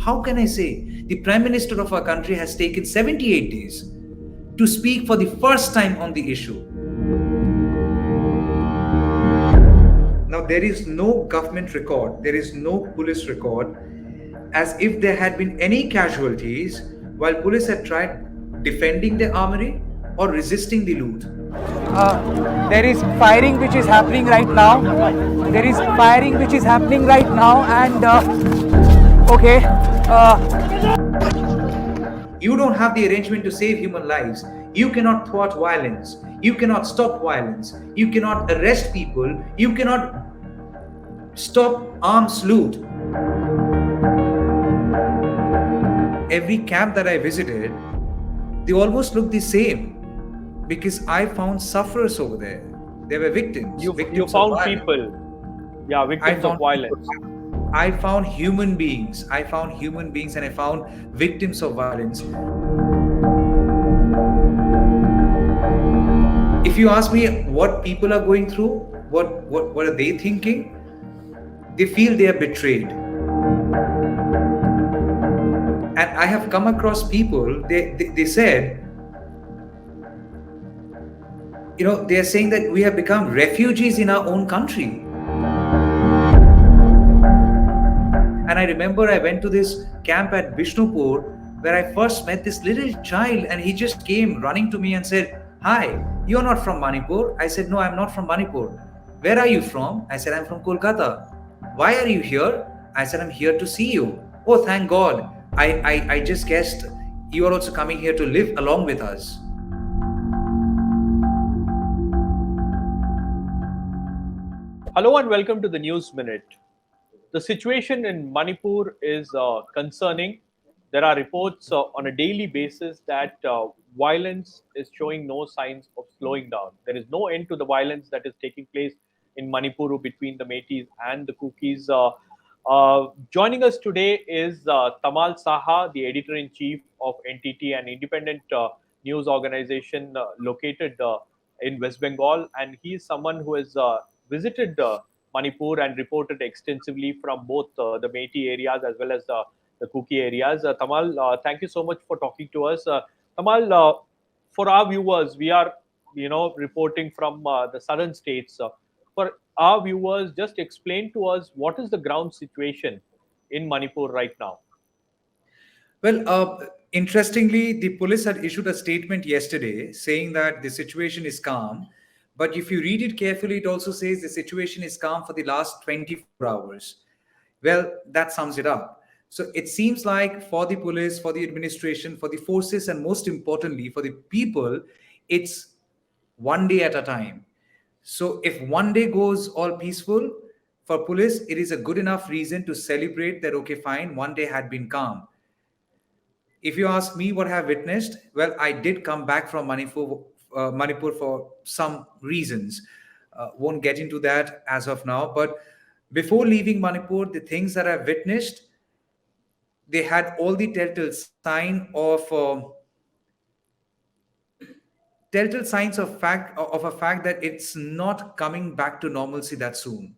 How can I say? The Prime Minister of our country has taken 78 days to speak for the first time on the issue. Now, there is no government record, there is no police record as if there had been any casualties while police had tried defending the armory or resisting the loot. There is firing which is happening right now. There is firing which is happening right now, and okay. You don't have the arrangement to save human lives. You cannot thwart violence. You cannot stop violence. You cannot arrest people. You cannot stop arms loot. Every camp that I visited, they almost looked the same because I found sufferers over there. They were victims. You found people, victims of violence. I found human beings. I found human beings and I found victims of violence. If you ask me what people are going through, what are they thinking? They feel they are betrayed. And I have come across people, they said, they are saying that we have become refugees in our own country. And I remember I went to this camp at Bishnupur where I first met this little child, and he just came running to me and said, "Hi, you're not from Manipur?" I said, "No, I'm not from Manipur." "Where are you from?" I said, "I'm from Kolkata." "Why are you here?" I said, "I'm here to see you." "Oh, thank God. I just guessed you are also coming here to live along with us." Hello and welcome to the News Minute. The situation in Manipur is concerning. There are reports on a daily basis that violence is showing no signs of slowing down. There is no end to the violence that is taking place in Manipur between the Meiteis and the Kukis. Joining us today is Tamal Saha, the editor-in-chief of NTT, an independent news organization located in West Bengal, and he is someone who has visited Manipur and reported extensively from both the Meitei areas as well as the Kuki areas. Tamal, thank you so much for talking to us. Tamal, for our viewers, we are reporting from the southern states. For our viewers, just explain to us what is the ground situation in Manipur right now. Well, interestingly, the police had issued a statement yesterday saying that the situation is calm. But if you read it carefully, it also says the situation is calm for the last 24 hours. Well, that sums it up. So it seems like for the police, for the administration, for the forces, and most importantly, for the people, it's one day at a time. So if one day goes all peaceful, for police, it is a good enough reason to celebrate that, okay, fine, one day had been calm. If you ask me what I have witnessed, well, I did come back from Manipur for some reasons. Won't get into that as of now. But before leaving Manipur, the things that I've witnessed, they had all the telltale signs of a fact that it's not coming back to normalcy that soon.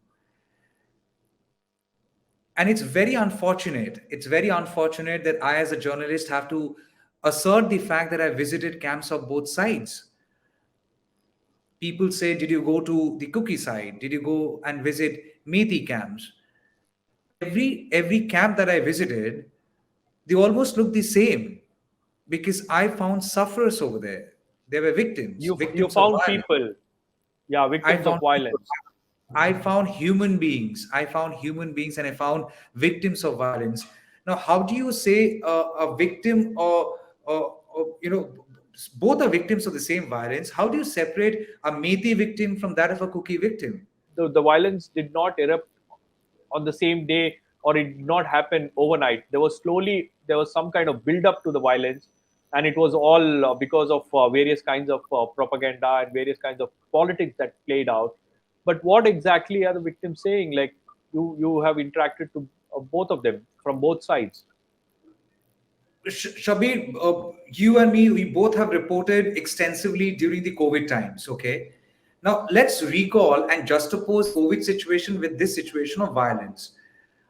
And it's very unfortunate. It's very unfortunate that I, as a journalist, have to assert the fact that I visited camps of both sides. People say, "Did you go to the Kuki side? Did you go and visit Meitei camps?" Every camp that I visited, they almost looked the same because I found sufferers over there. They were victims. You victims found of violence. people, victims of violence. I found human beings. I found human beings, and I found victims of violence. Now, how do you say a victim or both are victims of the same violence? How do you separate a Meitei victim from that of a Kuki victim? The violence did not erupt on the same day, or it did not happen overnight. There was some kind of build up to the violence, and it was all because of various kinds of propaganda and various kinds of politics that played out. But what exactly are the victims saying? Like, you have interacted to both of them from both sides. Shabbir, you and me, we both have reported extensively during the COVID times. Okay. Now, let's recall and juxtapose COVID situation with this situation of violence.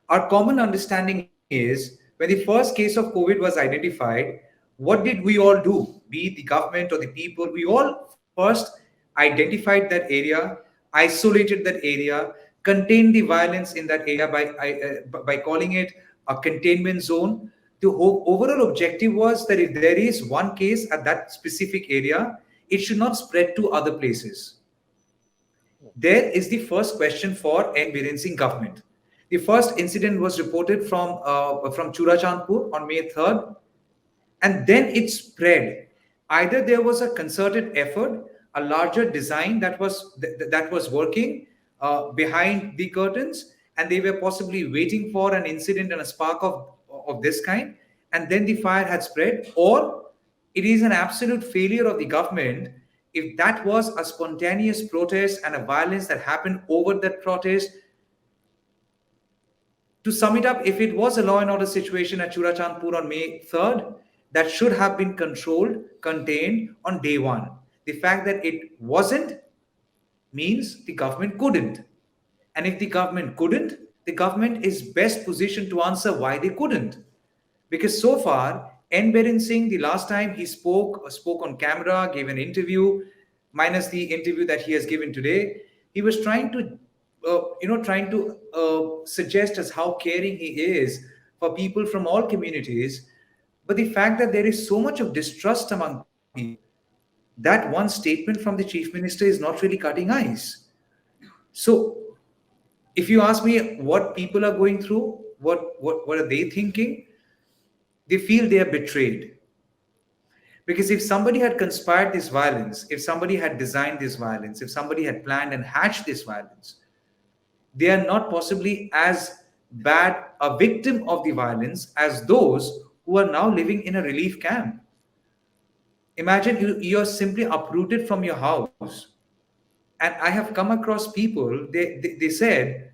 Our common understanding is When the first case of COVID was identified, what did we all do? Be it the government or the people, we all first identified that area, isolated that area, contained the violence in that area by calling it a containment zone. The overall objective was that if there is one case at that specific area, it should not spread to other places. There is the first question for N. Singh government. The first incident was reported from Churachandpur on May 3rd, and then it spread. Either there was a concerted effort, a larger design that was working behind the curtains, and they were possibly waiting for an incident and a spark of this kind, and then the fire had spread, or it is an absolute failure of the government. If that was a spontaneous protest and a violence that happened over that protest, to sum it up, if it was a law and order situation at Churachandpur on May 3rd, that should have been controlled, contained on day one. The fact that it wasn't means the government couldn't. And if the government couldn't, the government is best positioned to answer why they couldn't. Because so far, N. Biren Singh, the last time he spoke on camera, gave an interview, minus the interview that he has given today, he was trying to suggest us how caring he is for people from all communities. But the fact that there is so much of distrust among people, that one statement from the chief minister is not really cutting ice. So, if you ask me what people are going through, what are they thinking? They feel they are betrayed. Because if somebody had conspired this violence, if somebody had designed this violence, if somebody had planned and hatched this violence, they are not possibly as bad a victim of the violence as those who are now living in a relief camp. Imagine you're simply uprooted from your house. And I have come across people, they said,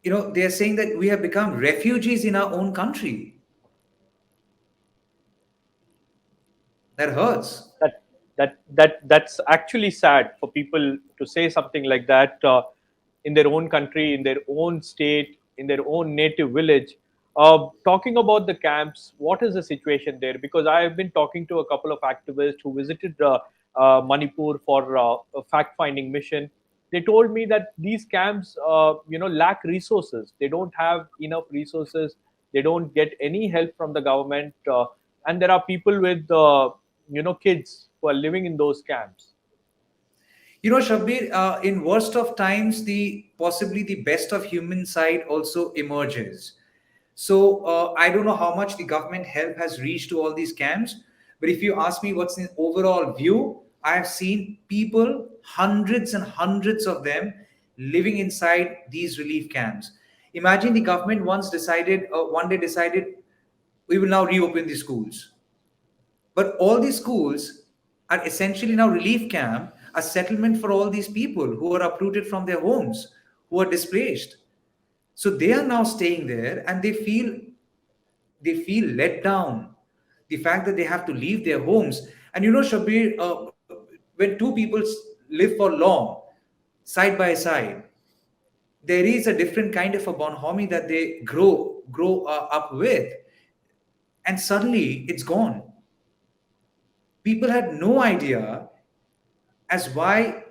they are saying that we have become refugees in our own country. That hurts. That's actually sad for people to say something like that in their own country, in their own state, in their own native village. Talking about the camps, what is the situation there? Because I have been talking to a couple of activists who visited Manipur for a fact-finding mission. They told me that these camps, lack resources. They don't have enough resources. They don't get any help from the government, and there are people with, kids who are living in those camps. Shabbir, in worst of times, the possibly the best of human side also emerges. So I don't know how much the government help has reached to all these camps, but if you ask me what's the overall view, I have seen people, hundreds and hundreds of them, living inside these relief camps. Imagine the government one day decided, we will now reopen the schools. But all these schools are essentially now relief camp, a settlement for all these people who are uprooted from their homes, who are displaced. So they are now staying there and they feel let down. The fact that they have to leave their homes. And Shabbir, when two people live for long, side by side, there is a different kind of a bonhomie that they grow up with. And suddenly it's gone. People had no idea as why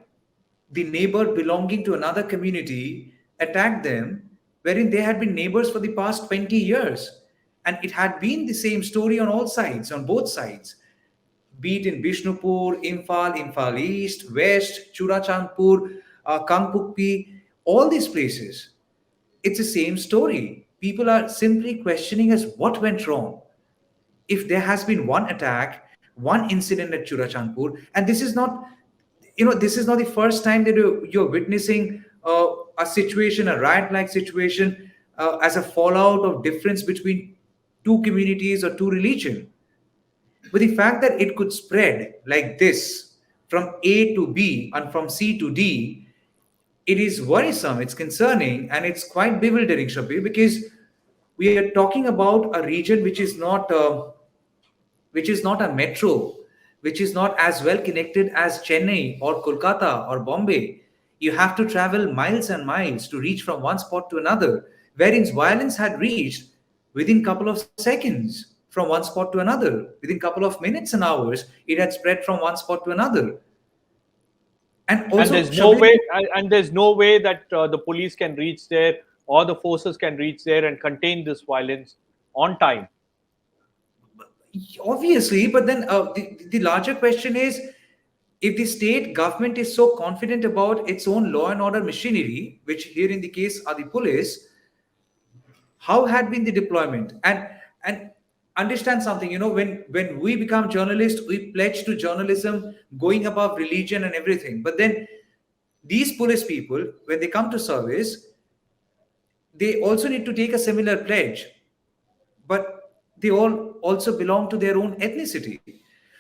the neighbor belonging to another community attacked them, wherein they had been neighbors for the past 20 years. And it had been the same story on all sides, on both sides, be it in Bishnupur, Imphal East, West, Churachandpur, Kangpokpi, all these places. It's the same story. People are simply questioning us what went wrong. If there has been one attack, one incident at Churachandpur, and this is not the first time that you're witnessing a situation, a riot-like situation, as a fallout of difference between two communities or two religion. But the fact that it could spread like this from A to B and from C to D, it is worrisome, it's concerning, and it's quite bewildering, Shabbir, because we are talking about a region which is not a metro, which is not as well connected as Chennai or Kolkata or Bombay. You have to travel miles and miles to reach from one spot to another. wherein violence had reached within couple of seconds from one spot to another. Within couple of minutes and hours, it had spread from one spot to another. And And also, there's no Shabbir, way, and there's no way that the police can reach there or the forces can reach there and contain this violence on time. obviously, but then the larger question is, if the state government is so confident about its own law and order machinery, which here in the case are the police, how had been the deployment? And understand something, when we become journalists, we pledge to journalism going above religion and everything. But then these police people, when they come to service, they also need to take a similar pledge, but they all also belong to their own ethnicity.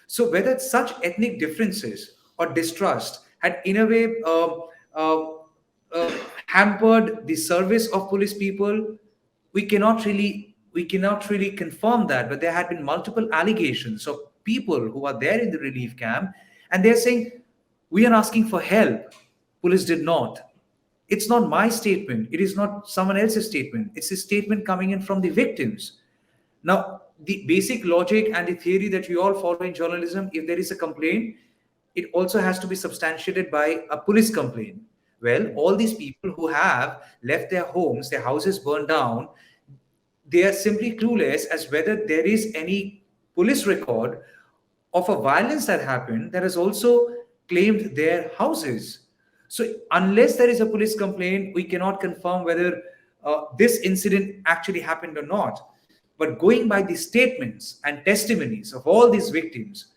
So whether such ethnic differences or distrust had in a way uh, hampered the service of police people, we cannot really confirm that. But there had been multiple allegations of people who are there in the relief camp, and they're saying, we are asking for help, police did not. It's not my statement, it is not someone else's statement, it's a statement coming in from the victims. Now, the basic logic and the theory that we all follow in journalism, if there is a complaint, it also has to be substantiated by a police complaint. Well, all these people who have left their homes, their houses burned down, they are simply clueless as whether there is any police record of a violence that happened that has also claimed their houses. So, unless there is a police complaint, we cannot confirm whether this incident actually happened or not. But going by the statements and testimonies of all these victims,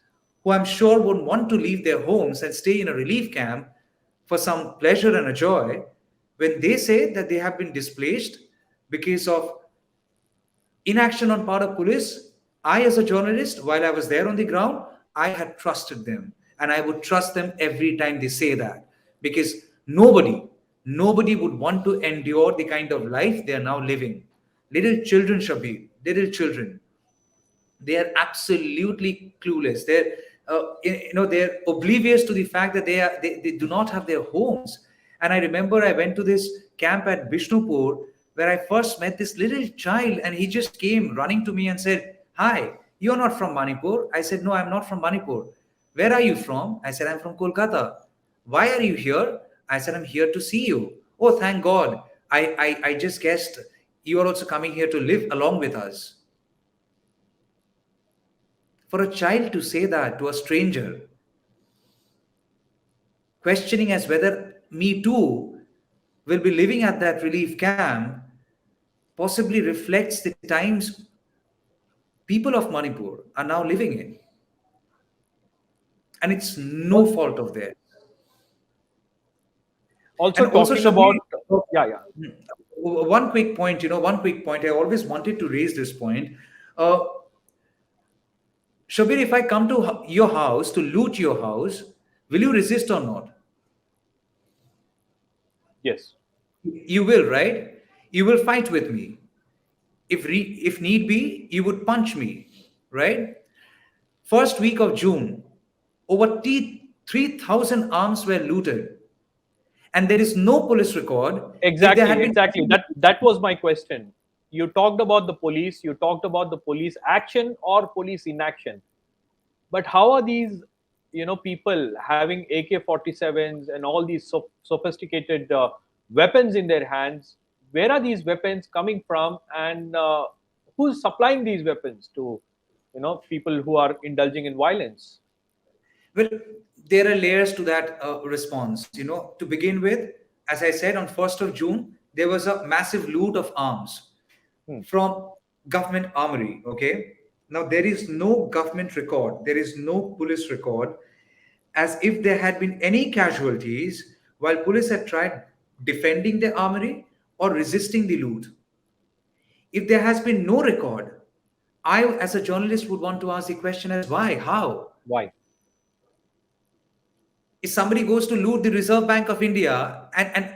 who I'm sure would want to leave their homes and stay in a relief camp for some pleasure and a joy, when they say that they have been displaced because of inaction on part of police, I, as a journalist, while I was there on the ground, I had trusted them. And I would trust them every time they say that. Because nobody would want to endure the kind of life they are now living. Little children, Shabbir, little children, they are absolutely clueless. They're oblivious to the fact that they do not have their homes. And I remember I went to this camp at Bishnupur where I first met this little child, and he just came running to me and said, "Hi, you're not from Manipur?" I said, "No, I'm not from Manipur." "Where are you from?" I said, "I'm from Kolkata." "Why are you here?" I said, "I'm here to see you." "Oh, thank God. I just guessed you are also coming here to live along with us." For a child to say that to a stranger, questioning as whether me too will be living at that relief camp, possibly reflects the times people of Manipur are now living in. And it's no fault of theirs. Also And also, talking about, Shabir, yeah. one quick point. I always wanted to raise this point. Uh, Shabir, if I come to your house to loot your house, will you resist or not? Yes. You will, right? You will fight with me. If need be, you would punch me, right? First week of June, over 3,000 arms were looted, and there is no police record. If there had Exactly. been, That was my question. You talked about the police, you talked about the police action or police inaction. But how are these, people having AK-47s and all these sophisticated weapons in their hands? Where are these weapons coming from, and who's supplying these weapons to, people who are indulging in violence? well, there are layers to that response. To begin with, as I said, on 1st of June, there was a massive loot of arms Hmm. from government armory. Okay, now there is no government record, there is no police record as if there had been any casualties while police had tried defending the armory or resisting the loot. If there has been no record, I, as a journalist, would want to ask the question as why, how? Why? If somebody goes to loot the Reserve Bank of India, and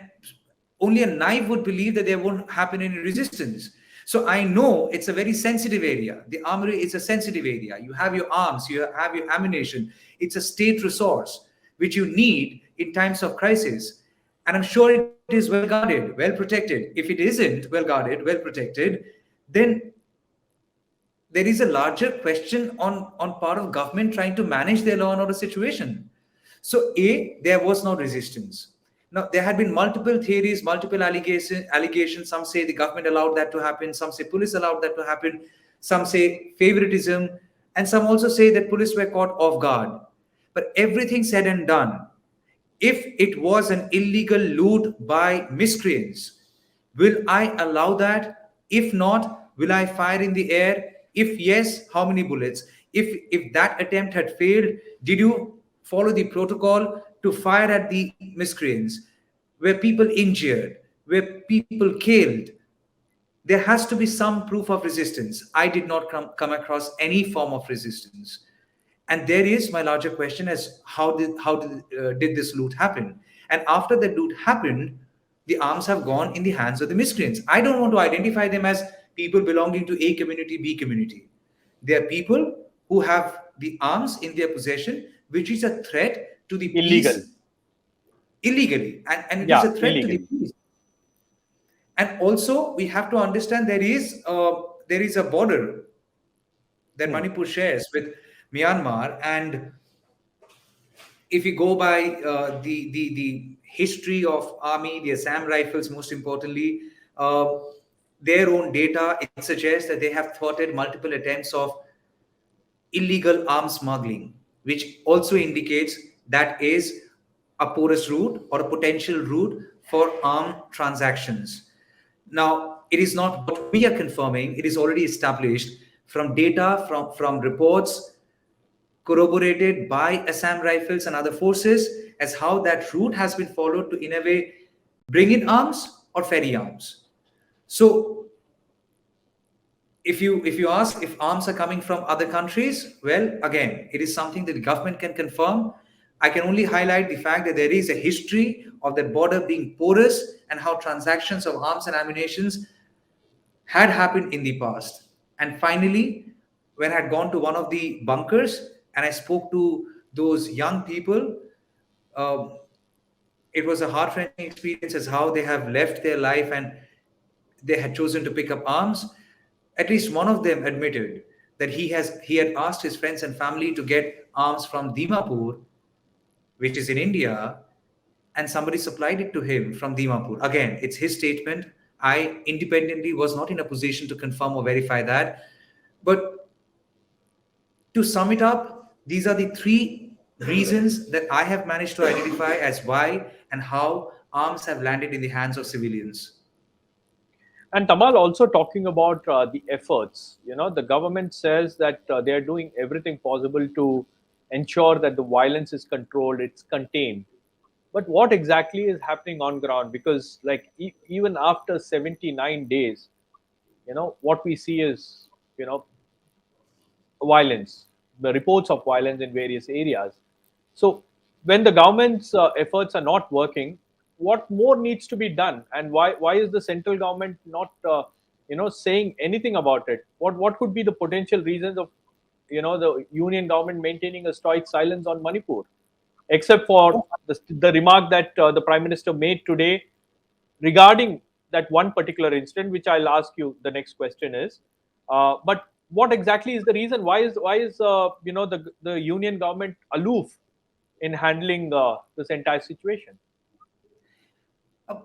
only a naive would believe that there won't happen any resistance. So I know it's a very sensitive area. The armory is a sensitive area. You have your arms, you have your ammunition. It's a state resource which you need in times of crisis. And I'm sure it is well guarded, well protected. If it isn't well guarded, well protected, then there is a larger question on part of government trying to manage their law and order situation. So, A, there was no resistance. Now, there had been multiple theories, multiple allegations. Some say the government allowed that to happen. Some say police allowed that to happen. Some say favoritism. And some also say that police were caught off guard. But everything said and done, if it was an illegal loot by miscreants, will I allow that? If not, will I fire in the air? If yes, how many bullets? If that attempt had failed, did you follow the protocol to fire at the miscreants? Were people injured? Were people killed? There has to be some proof of resistance. I did not come across any form of resistance. And there is my larger question as did this loot happen? And after the loot happened, the arms have gone in the hands of the miscreants. I don't want to identify them as people belonging to A community, B community. They are people who have the arms in their possession, which is a threat to the Illegal. peace. Illegally, and it Yeah, is a threat illegally. to the peace. And also, we have to understand there is a border that Manipur shares with Myanmar, and if you go by the history of army, the Assam Rifles, most importantly, their own data, it suggests that they have thwarted multiple attempts of illegal arms smuggling, which also indicates that is a porous route or a potential route for armed transactions. Now, it is not what we are confirming, it is already established from data, from reports corroborated by Assam Rifles and other forces as how that route has been followed to, in a way, bring in arms or ferry arms. So, if you ask if arms are coming from other countries, well, again, it is something that the government can confirm. I can only highlight the fact that there is a history of that border being porous and how transactions of arms and ammunitions had happened in the past. And finally, when I had gone to one of the bunkers and I spoke to those young people, um, it was a heart-wrenching experience as how they have left their life and they had chosen to pick up arms. At least one of them admitted that he had asked his friends and family to get arms from Dimapur, which is in India, and somebody supplied it to him from Dimapur. Again, it's his statement. I independently was not in a position to confirm or verify that. But to sum it up, these are the three reasons that I have managed to identify as why and how arms have landed in the hands of civilians. And Tamal also talking about the efforts. The government says that they are doing everything possible to ensure that the violence is controlled, it's contained. But what exactly is happening on ground? Because, like, even after 79 days, what we see is, violence, the reports of violence in various areas. So, when the government's efforts are not working, what more needs to be done, and why is the central government not saying anything about it? What could be the potential reasons of the union government maintaining a stoic silence on Manipur, except for the remark that the prime minister made today regarding that one particular incident, which I'll ask you the next question is. But what exactly is the reason? Why is the union government aloof in handling this entire situation? Uh,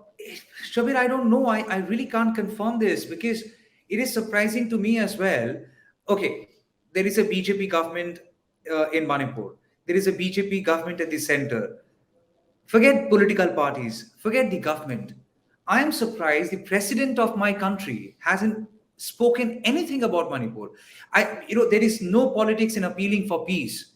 Shabbir, I don't know. I really can't confirm this because it is surprising to me as well. Okay, there is a BJP government in Manipur. There is a BJP government at the center. Forget political parties, forget the government. I am surprised the president of my country hasn't spoken anything about Manipur. There is no politics in appealing for peace.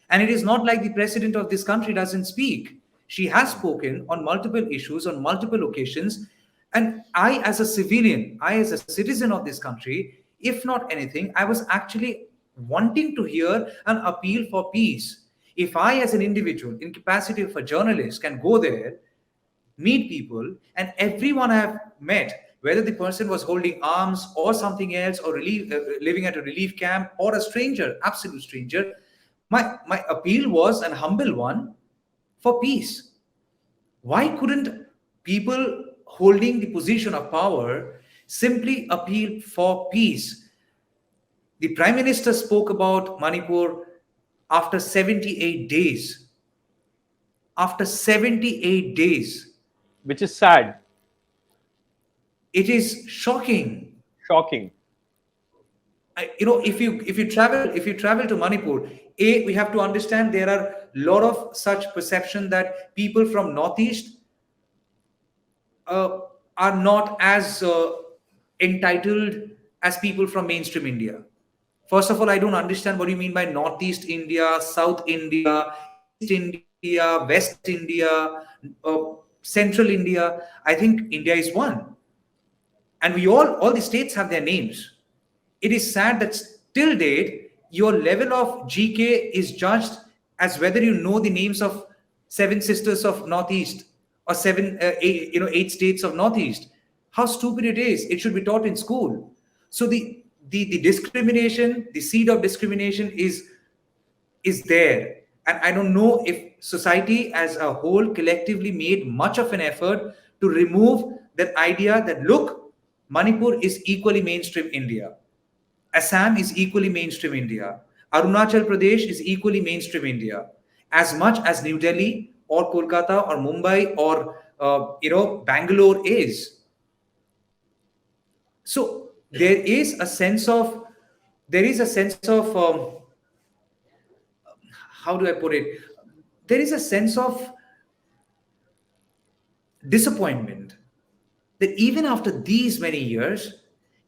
And it is not like the president of this country doesn't speak. She has spoken on multiple issues, on multiple occasions. And I, as a civilian, I, as a citizen of this country, if not anything, I was actually wanting to hear an appeal for peace. If I, as an individual, in capacity of a journalist, can go there, meet people, and everyone I have met, whether the person was holding arms or something else, or living at a relief camp, or a stranger, absolute stranger, my appeal was an humble one for peace. Why couldn't people holding the position of power simply appeal for peace. The Prime Minister spoke about Manipur after 78 days. After 78 days. which is sad, It is shocking. shocking. If you travel to Manipur, we have to understand there are a lot of such perception that people from Northeast uh, are not as entitled as people from mainstream India. First of all, I don't understand what you mean by Northeast India, South India, East India, West India, uh, Central India. I think India is one, and all the states have their names. It is sad that till date your level of GK is judged as whether you know the names of seven sisters of Northeast or eight states of Northeast. How stupid it is! It should be taught in school. So the discrimination, the seed of discrimination is there, and I don't know if society as a whole collectively made much of an effort to remove that idea that look, Manipur is equally mainstream India. Assam is equally mainstream India. Arunachal Pradesh is equally mainstream India. As much as New Delhi or Kolkata or Mumbai or Bangalore is. So there is a sense of how do I put it? There is a sense of disappointment that even after these many years,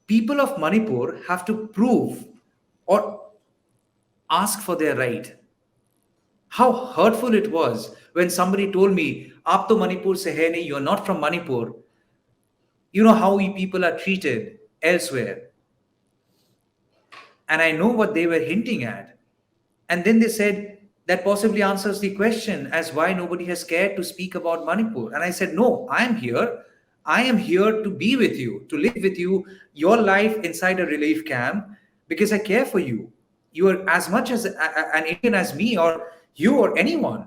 people of Manipur have to prove or ask for their right. How hurtful it was when somebody told me, "Aap to Manipur se hai nahi, you're not from Manipur." You know how we people are treated elsewhere. And I know what they were hinting at. And then they said, that possibly answers the question as why nobody has cared to speak about Manipur. And I said, no, I am here. I am here to be with you, to live with you, your life inside a relief camp, because I care for you. You are as much as an Indian as me, or you, or anyone.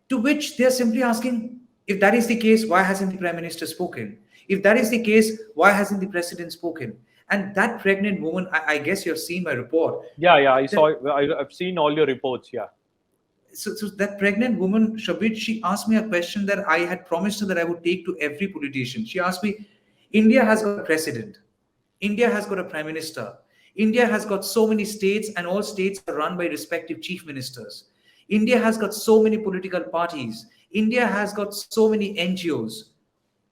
To which they're simply asking, if that is the case, why hasn't the Prime Minister spoken? If that is the case, why hasn't the President spoken? And that pregnant woman, I guess you've seen my report. Yeah, I That, saw. I've seen all your reports. Yeah, so that pregnant woman, Shabbir, she asked me a question that I had promised her that I would take to every politician. She asked me, India has got a president. India has got a prime minister. India has got so many states, and all states are run by respective chief ministers. India has got so many political parties. India has got so many NGOs.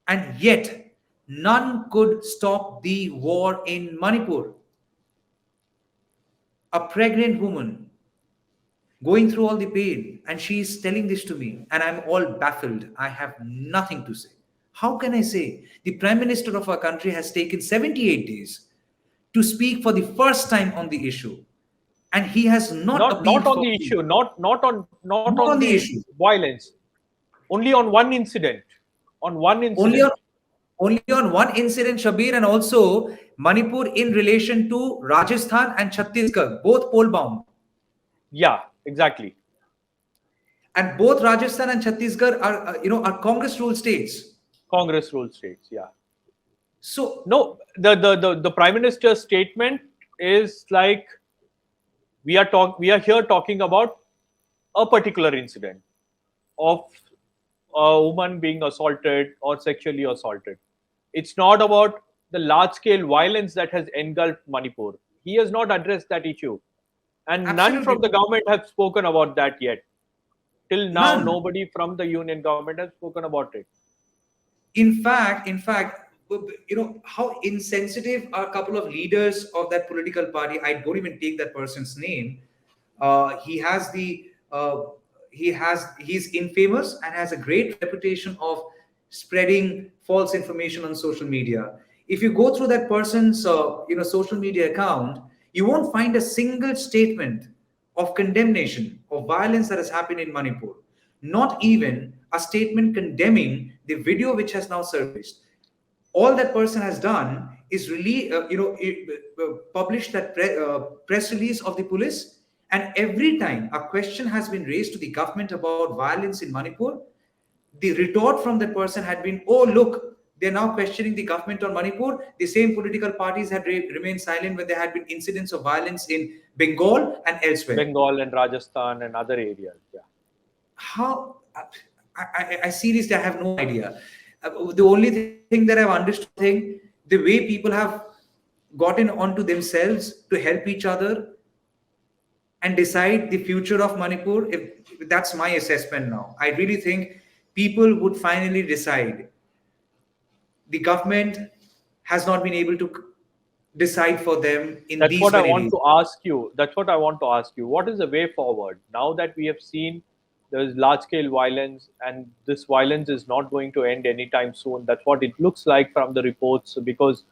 And yet, none could stop the war in Manipur. A pregnant woman going through all the pain, and she is telling this to me, and I'm all baffled. I have nothing to say. How can I say the Prime Minister of our country has taken 78 days to speak for the first time on the issue, and he has not not appealed on for the peace? issue, not Not on on the the issue. violence. Only on one incident. On one Only on incident. only on one incident, Shabbir, and also Manipur in relation to Rajasthan and Chhattisgarh, both poll bound. Yeah, exactly. And both Rajasthan and Chhattisgarh are Congress ruled states. Congress rule states. Yeah. So No, the Prime Minister's statement is like we are here talking about a particular incident of a woman being assaulted or sexually assaulted. It's not about the large scale violence that has engulfed Manipur. He has not addressed that issue, and none absolutely from the government have spoken about that yet. Till now, none. nobody from the union government has spoken about it. In fact, how insensitive are a couple of leaders of that political party. I don't even take that person's name. He has the he's infamous and has a great reputation of spreading false information on social media. If you go through that person's social media account, you won't find a single statement of condemnation of violence that has happened in Manipur. Not even a statement condemning the video which has now surfaced. All that person has done is really publish that press release of the police, and every time a question has been raised to the government about violence in Manipur, the retort from that person had been, oh, look, they're now questioning the government on Manipur. The same political parties had remained silent when there had been incidents of violence in Bengal and elsewhere. Bengal and Rajasthan and other areas. Yeah. How? I seriously, I have no idea. The only thing that I've understood, thing, the way people have gotten onto themselves to help each other and decide the future of Manipur, if that's my assessment now. I really think people would finally decide. The government has not been able to decide for them in That's these what I very want days. to ask you. That's what I want to ask you. What is the way forward now that we have seen there is large scale violence and this violence is not going to end anytime soon? That's what it looks like from the reports because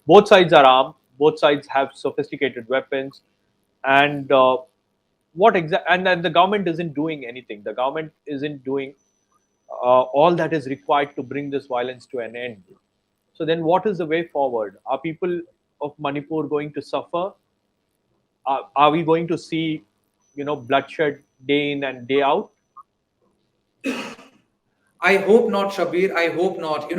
both sides are armed, both sides have sophisticated weapons, and and then the government isn't doing anything. The government isn't doing all that is required to bring this violence to an end. So then, what is the way forward? Are people of Manipur going to suffer? Are we going to see, bloodshed day in and day out? I hope not, Shabbir. I hope not.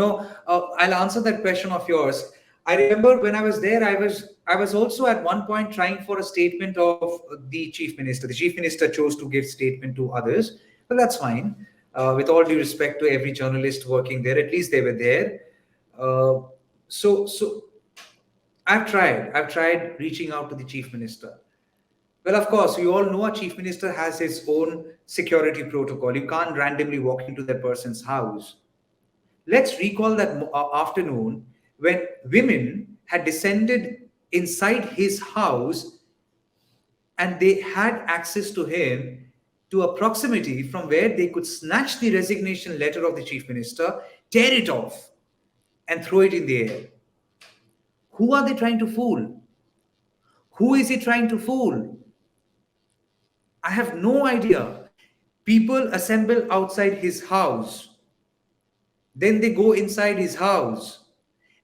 I'll answer that question of yours. I remember when I was there, I was also at one point trying for a statement of the chief minister. The chief minister chose to give statement to others, but that's fine. With all due respect to every journalist working there, at least they were there. Uh, so I've tried. I've tried reaching out to the chief minister. Well, of course, we all know a chief minister has his own security protocol. You can't randomly walk into that person's house. Let's recall that afternoon when women had descended inside his house and they had access to him to a proximity from where they could snatch the resignation letter of the chief minister, tear it off, and throw it in the air. Who are they trying to fool? Who is he trying to fool? I have no idea. People assemble outside his house. Then they go inside his house.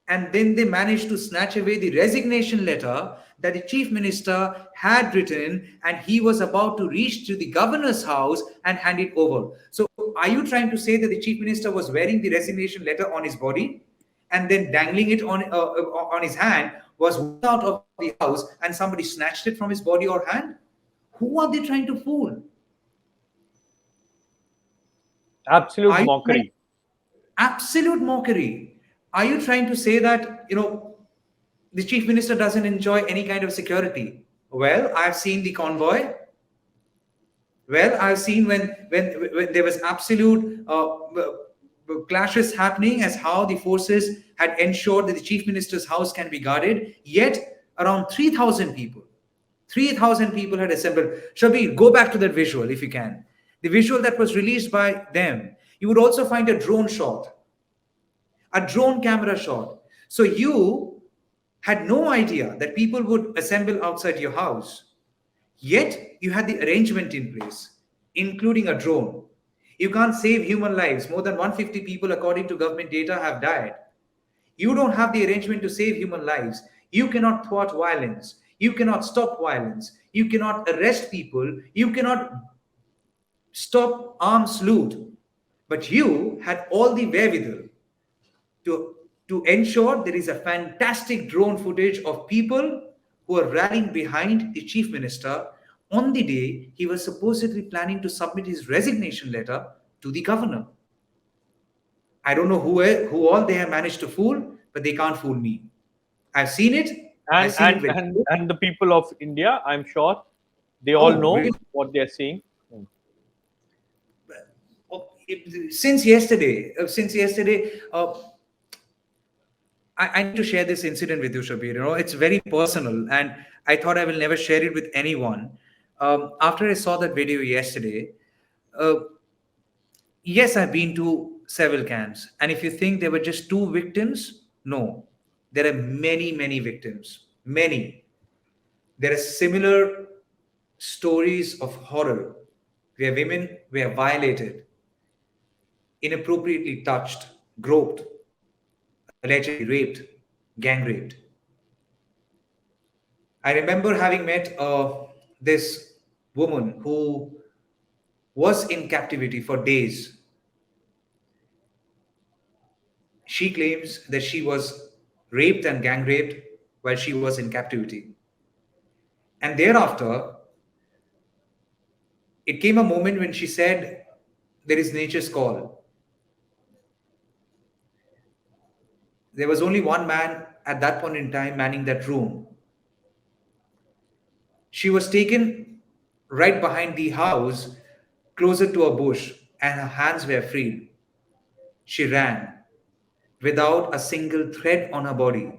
And then they manage to snatch away the resignation letter that the chief minister had written, and he was about to reach to the governor's house and hand it over. So, are you trying to say that the chief minister was wearing the resignation letter on his body and then dangling it on his hand, was walked out of the house, and somebody snatched it from his body or hand? Who are they trying to fool? Absolute Are you mockery. absolute mockery? Are you trying to say that the chief minister doesn't enjoy any kind of security? Well, I've seen the convoy. Well, I've seen when there was absolute clashes happening as how the forces had ensured that the chief minister's house can be guarded. Yet around 3,000 people, 3,000 people had assembled. Shabbir, go back to that visual if you can. The visual that was released by them. You would also find a drone camera shot. So you had no idea that people would assemble outside your house. Yet you had the arrangement in place, including a drone. You can't save human lives. More than 150 people, according to government data, have died. You don't have the arrangement to save human lives. You cannot thwart violence. You cannot stop violence. You cannot arrest people. You cannot stop arms loot. But you had all the wherewithal to, to ensure there is a fantastic drone footage of people who are rallying behind the chief minister on the day he was supposedly planning to submit his resignation letter to the governor. I don't know who all they have managed to fool, but they can't fool me. I've seen it. I've And seen it and very and close. and the people of India, I'm sure, they all Oh, know really? what they're seeing. Since yesterday, I need to share this incident with you, Shabir. It's very personal, and I thought I will never share it with anyone. After I saw that video yesterday, uh, yes, I've been to several camps, and if you think there were just two victims, no, there are many, many victims. Many. There are similar stories of horror where women were violated, inappropriately touched, groped, allegedly raped, gang raped. I remember having met this woman who was in captivity for days. She claims that she was raped and gang raped while she was in captivity. And thereafter, it came a moment when she said, there is nature's call. There was only one man at that point in time manning that room. She was taken right behind the house, closer to a bush, and her hands were freed. She ran without a single thread on her body.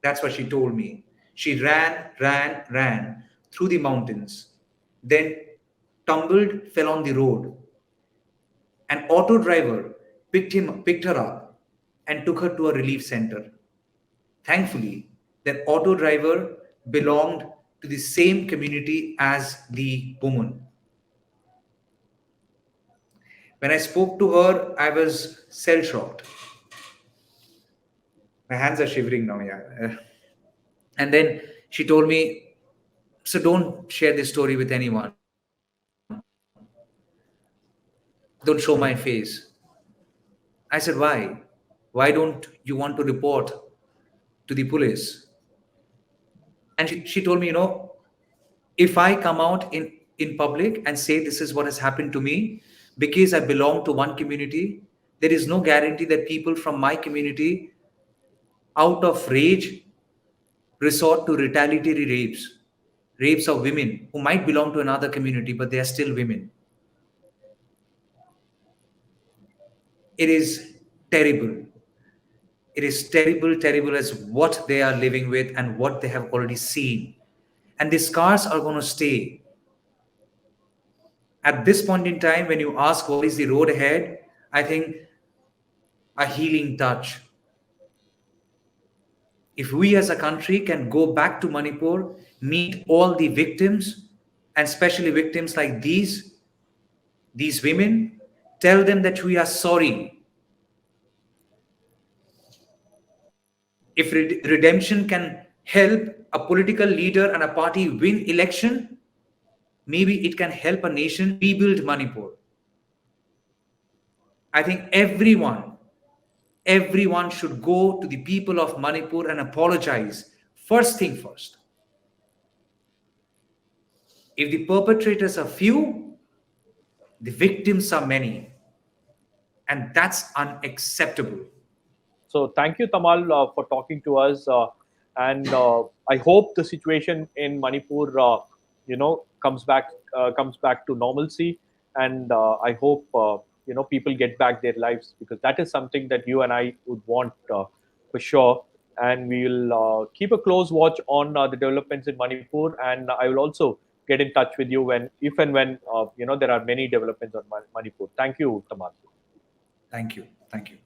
That's what she told me. She ran through the mountains, then tumbled, fell on the road. An auto driver picked her up and took her to a relief center. Thankfully, that auto driver belonged to the same community as the woman. When I spoke to her, I was cell shocked. My hands are shivering now, yeah. And then she told me, so don't share this story with anyone. Don't show my face. I said, why? Why don't you want to report to the police? And she told me, if I come out in public and say this is what has happened to me, because I belong to one community, there is no guarantee that people from my community, out of rage, resort to retaliatory rapes of women who might belong to another community, but they are still women. It is terrible. It is terrible as what they are living with and what they have already seen. And the scars are going to stay. At this point in time, when you ask what is the road ahead, I think a healing touch. If we as a country can go back to Manipur, meet all the victims, and especially victims like these women, tell them that we are sorry. If redemption can help a political leader and a party win election, maybe it can help a nation rebuild Manipur. I think everyone should go to the people of Manipur and apologize. First thing first. If the perpetrators are few, the victims are many. And that's unacceptable. So thank you, Tamal, for talking to us. And I hope the situation in Manipur, comes back to normalcy. And I hope people get back their lives, because that is something that you and I would want for sure. And we will keep a close watch on the developments in Manipur. And I will also get in touch with you if and when there are many developments on Manipur. Thank you, Tamal. Thank you. Thank you.